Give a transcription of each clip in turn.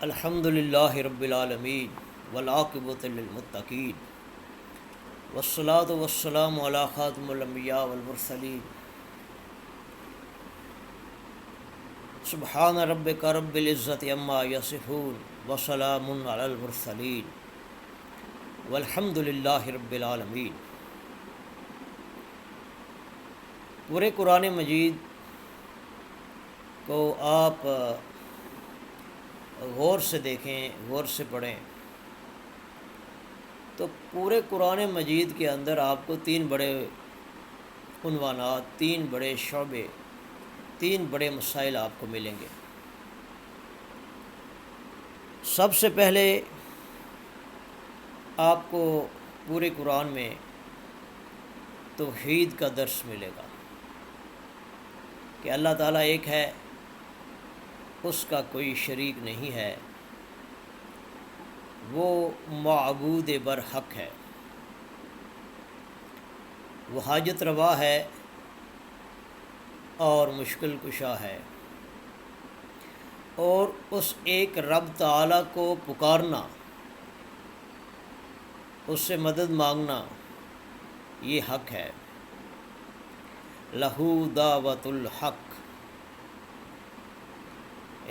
الحمد للہ رب العالمین والعاقبۃ للمتقین والصلاة والسلام علی خاتم الانبیاء والمرسلین سبحان ربک رب العزت عما یصفون وسلام علی المرسلین والحمد للہ رب العالمین۔ پورے قرآن مجید کو آپ غور سے دیکھیں، غور سے پڑھیں تو پورے قرآن مجید کے اندر آپ کو تین بڑے عنوانات، تین بڑے شعبے، تین بڑے مسائل آپ کو ملیں گے۔ سب سے پہلے آپ کو پورے قرآن میں توحید کا درس ملے گا کہ اللہ تعالیٰ ایک ہے، اس کا کوئی شریک نہیں ہے، وہ معبود برحق ہے، وہ حاجت روا ہے اور مشکل کشا ہے، اور اس ایک رب تعالیٰ کو پکارنا، اس سے مدد مانگنا، یہ حق ہے۔ لہو دعوت الحق۔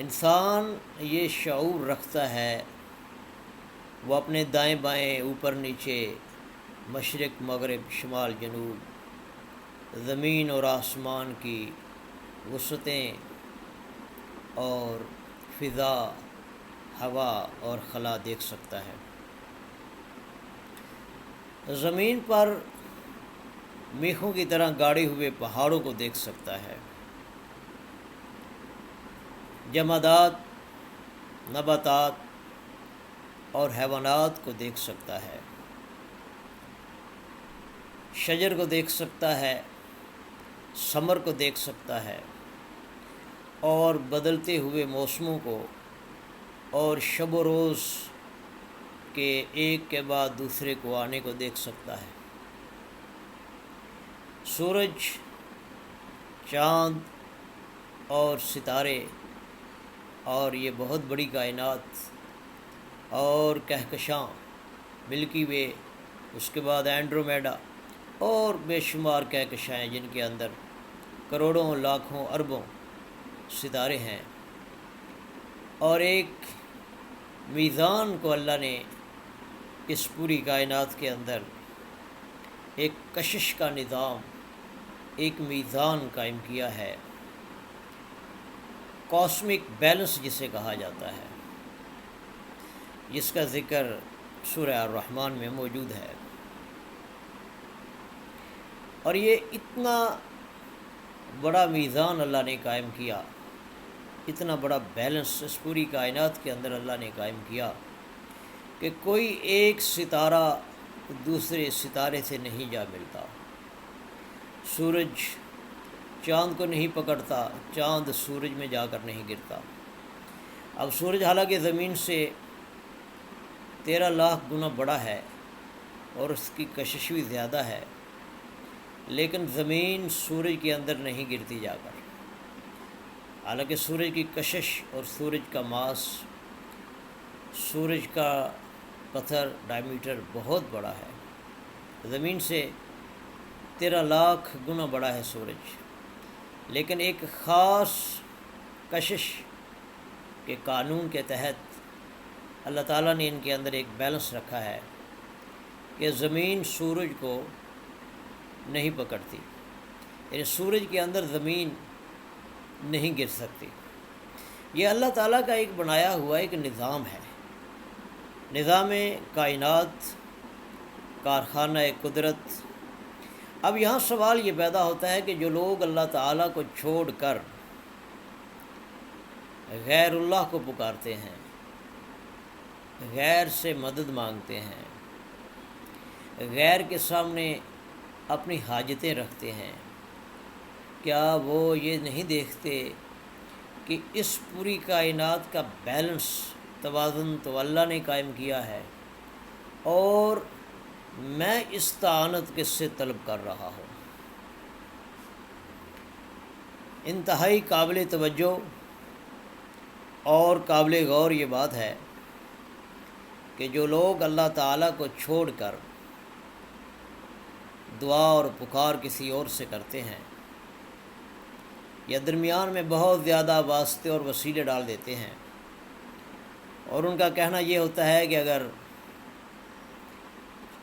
انسان یہ شعور رکھتا ہے، وہ اپنے دائیں بائیں، اوپر نیچے، مشرق مغرب، شمال جنوب، زمین اور آسمان کی وسعتیں اور فضا، ہوا اور خلا دیکھ سکتا ہے۔ زمین پر میخوں کی طرح گاڑے ہوئے پہاڑوں کو دیکھ سکتا ہے، جمادات، نباتات اور حیوانات کو دیکھ سکتا ہے، شجر کو دیکھ سکتا ہے، ثمر کو دیکھ سکتا ہے، اور بدلتے ہوئے موسموں کو اور شب و روز کے ایک کے بعد دوسرے کو آنے کو دیکھ سکتا ہے۔ سورج، چاند اور ستارے اور یہ بہت بڑی کائنات اور کہکشاں، ملکی وے، اس کے بعد اینڈرومیڈا اور بے شمار کہکشائیں جن کے اندر کروڑوں، لاکھوں، اربوں ستارے ہیں، اور ایک میزان کو اللہ نے اس پوری کائنات کے اندر ایک کشش کا نظام، ایک میزان قائم کیا ہے، کاسمک بیلنس جسے کہا جاتا ہے، جس کا ذکر سورہ الرحمن میں موجود ہے۔ اور یہ اتنا بڑا میزان اللہ نے قائم کیا، اتنا بڑا بیلنس اس پوری کائنات کے اندر اللہ نے قائم کیا کہ کوئی ایک ستارہ دوسرے ستارے سے نہیں جا ملتا۔ سورج چاند کو نہیں پکڑتا، چاند سورج میں جا کر نہیں گرتا۔ اب سورج حالانکہ زمین سے 13 لاکھ گنا بڑا ہے اور اس کی کشش بھی زیادہ ہے، لیکن زمین سورج کے اندر نہیں گرتی جا کر، حالانکہ سورج کی کشش اور سورج کا ماس، سورج کا پتھر ڈائمیٹر بہت بڑا ہے، زمین سے 13 لاکھ گنا بڑا ہے سورج، لیکن ایک خاص کشش کے قانون کے تحت اللہ تعالیٰ نے ان کے اندر ایک بیلنس رکھا ہے کہ زمین سورج کو نہیں پکڑتی، یعنی سورج کے اندر زمین نہیں گر سکتی۔ یہ اللہ تعالیٰ کا ایک بنایا ہوا ایک نظام ہے، نظام کائنات، کارخانہ قدرت۔ اب یہاں سوال یہ پیدا ہوتا ہے کہ جو لوگ اللہ تعالیٰ کو چھوڑ کر غیر اللہ کو پکارتے ہیں، غیر سے مدد مانگتے ہیں، غیر کے سامنے اپنی حاجتیں رکھتے ہیں، کیا وہ یہ نہیں دیکھتے کہ اس پوری کائنات کا بیلنس، توازن تو اللہ نے قائم کیا ہے، اور میں استعانت کس سے طلب کر رہا ہوں؟ انتہائی قابل توجہ اور قابل غور یہ بات ہے کہ جو لوگ اللہ تعالیٰ کو چھوڑ کر دعا اور پکار کسی اور سے کرتے ہیں یا درمیان میں بہت زیادہ واسطے اور وسیلے ڈال دیتے ہیں، اور ان کا کہنا یہ ہوتا ہے کہ اگر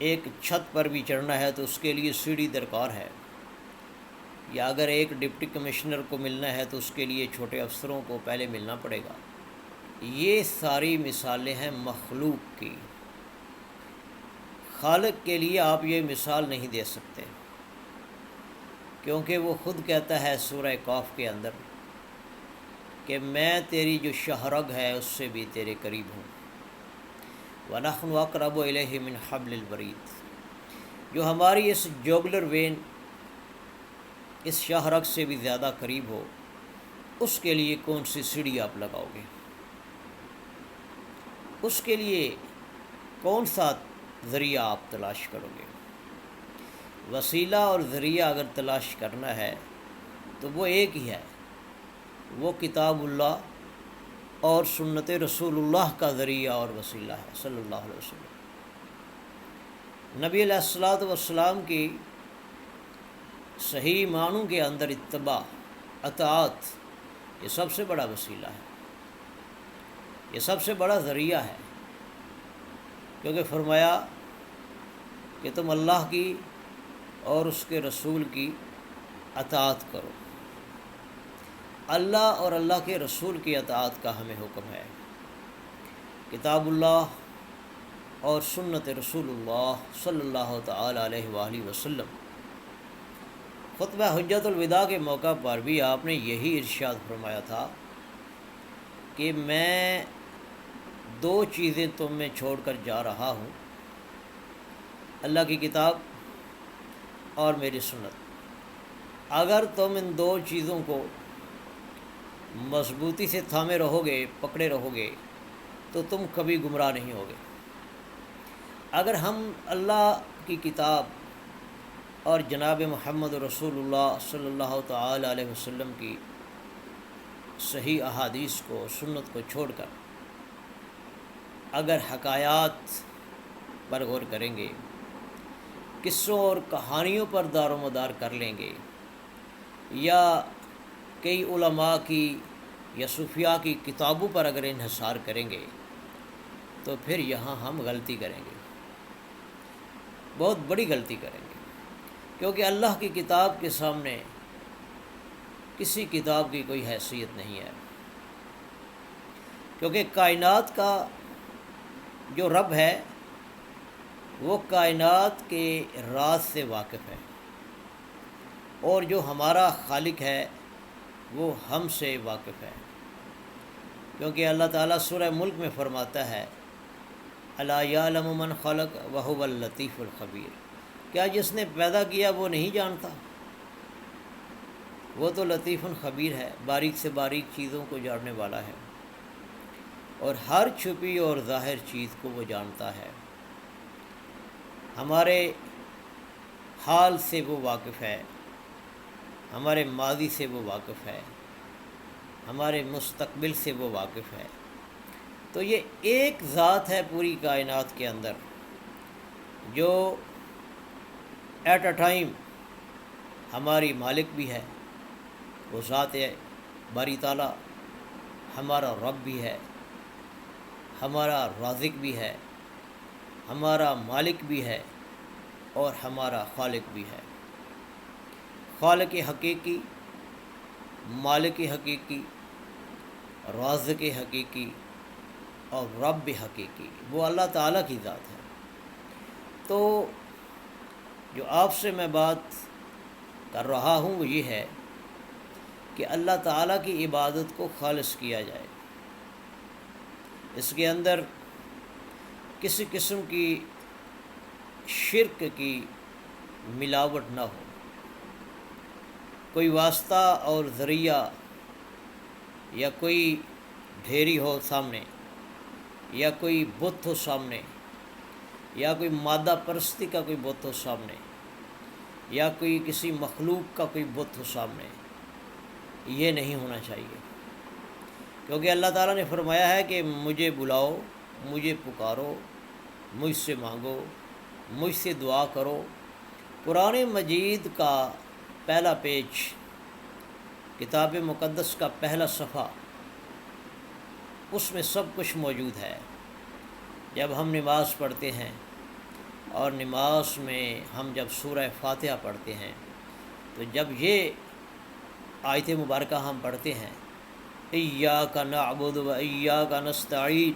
ایک چھت پر بھی چڑھنا ہے تو اس کے لیے سیڑھی درکار ہے، یا اگر ایک ڈپٹی کمشنر کو ملنا ہے تو اس کے لیے چھوٹے افسروں کو پہلے ملنا پڑے گا۔ یہ ساری مثالیں ہیں مخلوق کی۔ خالق کے لیے آپ یہ مثال نہیں دے سکتے، کیونکہ وہ خود کہتا ہے سورہ کاف کے اندر کہ میں تیری جو شہرگ ہے اس سے بھی تیرے قریب ہوں، وَنَحْنُ أَقْرَبُ إِلَيْهِ مِنْ حَبْلِ الْوَرِيدِ، جو ہماری اس جوگلر وین، اس شہرگ سے بھی زیادہ قریب ہو، اس کے لیے کون سی سیڑھی آپ لگاؤ گے؟ اس کے لیے کون سا ذریعہ آپ تلاش کرو گے؟ وسیلہ اور ذریعہ اگر تلاش کرنا ہے تو وہ ایک ہی ہے، وہ کتاب اللہ اور سنت رسول اللہ کا ذریعہ اور وسیلہ ہے صلی اللہ علیہ وسلم۔ نبی علیہ الصلوۃ والسلام کی صحیح معنوں کے اندر اتباع، اطاعت، یہ سب سے بڑا وسیلہ ہے، یہ سب سے بڑا ذریعہ ہے، کیونکہ فرمایا کہ تم اللہ کی اور اس کے رسول کی اطاعت کرو۔ اللہ اور اللہ کے رسول کی اطاعت کا ہمیں حکم ہے، کتاب اللہ اور سنت رسول اللہ صلی اللہ تعالی علیہ وآلہ وسلم۔ خطبہ حجت الوداع کے موقع پر بھی آپ نے یہی ارشاد فرمایا تھا کہ میں دو چیزیں تم میں چھوڑ کر جا رہا ہوں، اللہ کی کتاب اور میری سنت۔ اگر تم ان دو چیزوں کو مضبوطی سے تھامے رہو گے، پکڑے رہو گے، تو تم کبھی گمراہ نہیں ہوگے۔ اگر ہم اللہ کی کتاب اور جناب محمد رسول اللہ صلی اللہ تعالی علیہ وسلم کی صحیح احادیث کو، سنت کو چھوڑ کر اگر حکایات پر غور کریں گے، قصوں اور کہانیوں پر دار و مدار کر لیں گے، یا کئی علماء کی یا صوفیاء کی کتابوں پر اگر انحصار کریں گے، تو پھر یہاں ہم غلطی کریں گے، بہت بڑی غلطی کریں گے، کیونکہ اللہ کی کتاب کے سامنے کسی کتاب کی کوئی حیثیت نہیں ہے، کیونکہ کائنات کا جو رب ہے وہ کائنات کے راز سے واقف ہے، اور جو ہمارا خالق ہے وہ ہم سے واقف ہے، کیونکہ اللہ تعالیٰ سورہ ملک میں فرماتا ہے الا یعلم من خلق وهو اللطیف الخبیر، کیا جس نے پیدا کیا وہ نہیں جانتا؟ وہ تو لطیف خبیر ہے، باریک سے باریک چیزوں کو جاننے والا ہے، اور ہر چھپی اور ظاہر چیز کو وہ جانتا ہے۔ ہمارے حال سے وہ واقف ہے، ہمارے ماضی سے وہ واقف ہے، ہمارے مستقبل سے وہ واقف ہے۔ تو یہ ایک ذات ہے پوری کائنات کے اندر جو ایٹ اے ٹائم ہماری مالک بھی ہے، وہ ذات باری تعالیٰ ہمارا رب بھی ہے، ہمارا رازق بھی ہے، ہمارا مالک بھی ہے، اور ہمارا خالق بھی ہے۔ خالق حقیقی، مالک حقیقی، رازق حقیقی اور رب حقیقی وہ اللہ تعالیٰ کی ذات ہے۔ تو جو آپ سے میں بات کر رہا ہوں وہ یہ ہے کہ اللہ تعالیٰ کی عبادت کو خالص کیا جائے، اس کے اندر کسی قسم کی شرک کی ملاوٹ نہ ہو، کوئی واسطہ اور ذریعہ یا کوئی ڈھیری ہو سامنے، یا کوئی بت ہو سامنے، یا کوئی مادہ پرستی کا کوئی بت ہو سامنے، یا کوئی کسی مخلوق کا کوئی بت ہو سامنے، یہ نہیں ہونا چاہیے، کیونکہ اللہ تعالیٰ نے فرمایا ہے کہ مجھے بلاؤ، مجھے پکارو، مجھ سے مانگو، مجھ سے دعا کرو۔ قرآن مجید کا پہلا پیج، کتاب مقدس کا پہلا صفحہ، اس میں سب کچھ موجود ہے۔ جب ہم نماز پڑھتے ہیں اور نماز میں ہم جب سورہ فاتحہ پڑھتے ہیں، تو جب یہ آیت مبارکہ ہم پڑھتے ہیں، ایاک نعبد و ایاک نستعین،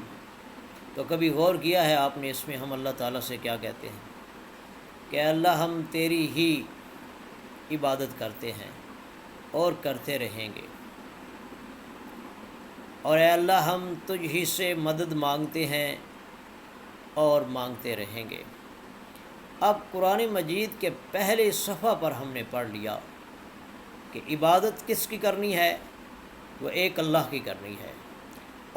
تو کبھی غور کیا ہے آپ نے اس میں ہم اللہ تعالیٰ سے کیا کہتے ہیں کہ اللہ ہم تیری ہی عبادت کرتے ہیں اور کرتے رہیں گے، اور اے اللہ ہم تجھ ہی سے مدد مانگتے ہیں اور مانگتے رہیں گے۔ اب قرآن مجید کے پہلے صفحہ پر ہم نے پڑھ لیا کہ عبادت کس کی کرنی ہے؟ وہ ایک اللہ کی کرنی ہے،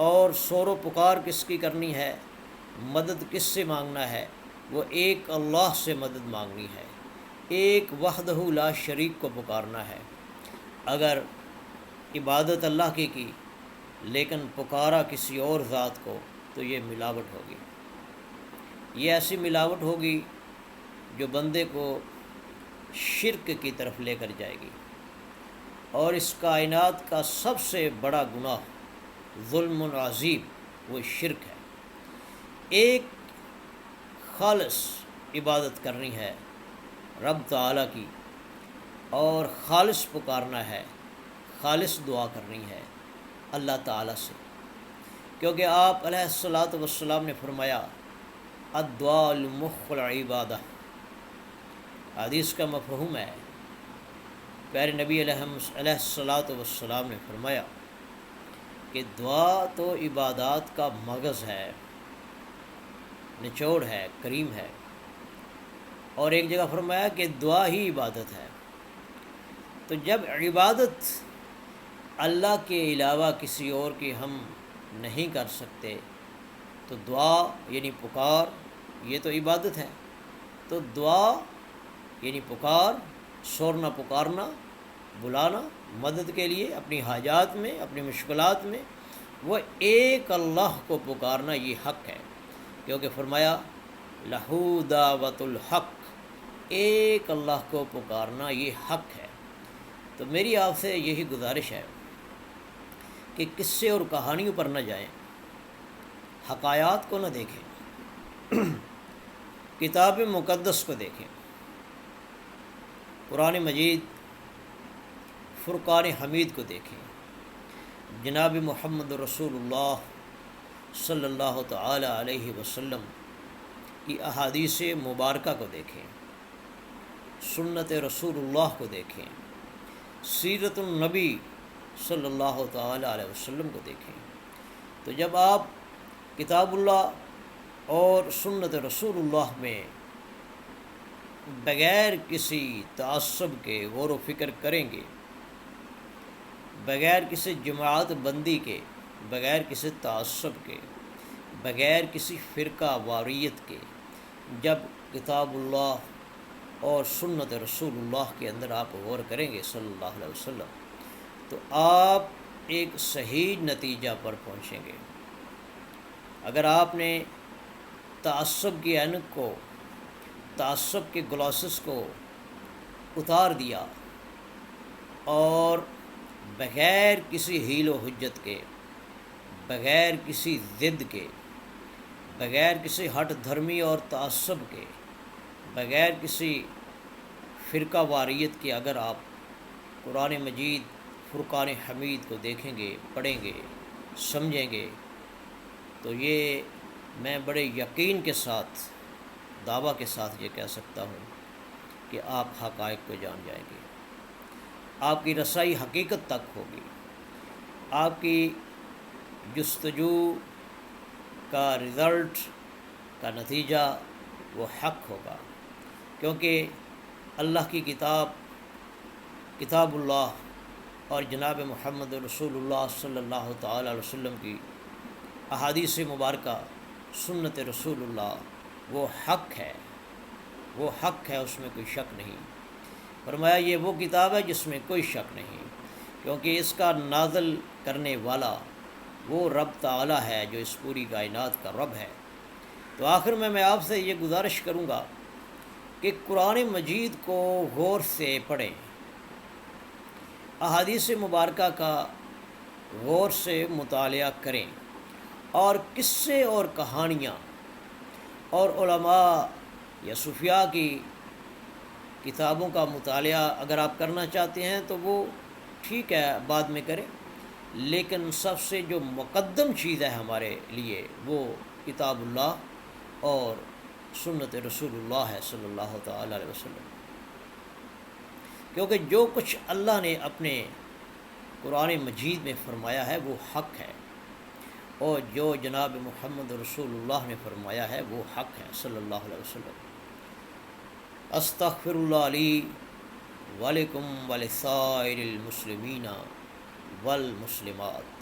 اور شور و پکار کس کی کرنی ہے؟ مدد کس سے مانگنا ہے؟ وہ ایک اللہ سے مدد مانگنی ہے، ایک وحدہ لا شریک کو پکارنا ہے۔ اگر عبادت اللہ کی لیکن پکارا کسی اور ذات کو، تو یہ ملاوٹ ہوگی۔ یہ ایسی ملاوٹ ہوگی جو بندے کو شرک کی طرف لے کر جائے گی، اور اس کائنات کا سب سے بڑا گناہ، ظلم عظیم، وہ شرک ہے۔ ایک خالص عبادت کرنی ہے رب تعالیٰ کی، اور خالص پکارنا ہے، خالص دعا کرنی ہے اللہ تعالیٰ سے، کیونکہ آپ علیہ الصلاۃ والسلام نے فرمایا الدعاء المخ العبادہ۔ حدیث کا مفہوم ہے، پیارے نبی علیہ الصلاۃ والسلام نے فرمایا کہ دعا تو عبادات کا مغز ہے، نچوڑ ہے، کریم ہے، اور ایک جگہ فرمایا کہ دعا ہی عبادت ہے۔ تو جب عبادت اللہ کے علاوہ کسی اور کی ہم نہیں کر سکتے، تو دعا یعنی پکار یہ تو عبادت ہے۔ تو دعا یعنی پکار، سورنا پکارنا، بلانا مدد کے لیے اپنی حاجات میں، اپنی مشکلات میں، وہ ایک اللہ کو پکارنا یہ حق ہے، کیونکہ فرمایا لہو دعوت الحق، ایک اللہ کو پکارنا یہ حق ہے۔ تو میری آپ سے یہی گزارش ہے کہ قصے اور کہانیوں پر نہ جائیں، حقائق کو نہ دیکھیں، کتاب مقدس کو دیکھیں۔ قرآن مجید، فرقان حمید کو دیکھیں، جناب محمد رسول اللہ صلی اللہ تعالی علیہ وسلم کی احادیث مبارکہ کو دیکھیں، سنت رسول اللہ کو دیکھیں، سیرت النبی صلی اللہ تعالی علیہ وسلم کو دیکھیں۔ تو جب آپ کتاب اللہ اور سنت رسول اللہ میں بغیر کسی تعصب کے غور و فکر کریں گے، بغیر کسی جماعت بندی کے، بغیر کسی تعصب کے، بغیر کسی فرقہ واریت کے، جب کتاب اللہ اور سنت رسول اللہ کے اندر آپ غور کریں گے صلی اللہ علیہ وسلم، تو آپ ایک صحیح نتیجہ پر پہنچیں گے۔ اگر آپ نے تعصب کی اینک کو، تعصب کے گلاسز کو اتار دیا، اور بغیر کسی حیل و حجت کے، بغیر کسی ضد کے، بغیر کسی ہٹ دھرمی اور تعصب کے، بغیر کسی فرقہ واریت کے، اگر آپ قرآن مجید فرقان حمید کو دیکھیں گے، پڑھیں گے، سمجھیں گے، تو یہ میں بڑے یقین کے ساتھ، دعویٰ کے ساتھ یہ کہہ سکتا ہوں کہ آپ حقائق کو جان جائیں گے، آپ کی رسائی حقیقت تک ہوگی، آپ کی جستجو کا رزلٹ کا نتیجہ وہ حق ہوگا، کیونکہ اللہ کی کتاب، کتاب اللہ، اور جناب محمد رسول اللہ صلی اللہ تعالی علیہ وسلم کی احادیث مبارکہ، سنت رسول اللہ، وہ حق ہے، وہ حق ہے، اس میں کوئی شک نہیں۔ فرمایا یہ وہ کتاب ہے جس میں کوئی شک نہیں، کیونکہ اس کا نازل کرنے والا وہ رب تعالی ہے جو اس پوری کائنات کا رب ہے۔ تو آخر میں آپ سے یہ گزارش کروں گا کہ قرآن مجید کو غور سے پڑھیں، احادیث مبارکہ کا غور سے مطالعہ کریں، اور قصے اور کہانیاں اور علماء یا صوفیاء کی کتابوں کا مطالعہ اگر آپ کرنا چاہتے ہیں تو وہ ٹھیک ہے، بعد میں کریں، لیکن سب سے جو مقدم چیز ہے ہمارے لیے وہ کتاب اللہ اور سنت رسول اللہ ہے صلی اللہ تعالی علیہ وسلم، کیونکہ جو کچھ اللہ نے اپنے قرآن مجید میں فرمایا ہے وہ حق ہے، اور جو جناب محمد رسول اللہ نے فرمایا ہے وہ حق ہے صلی اللہ علیہ وسلم۔ استغفر اللہ لی ولکم ولسائر المسلمین والمسلمات۔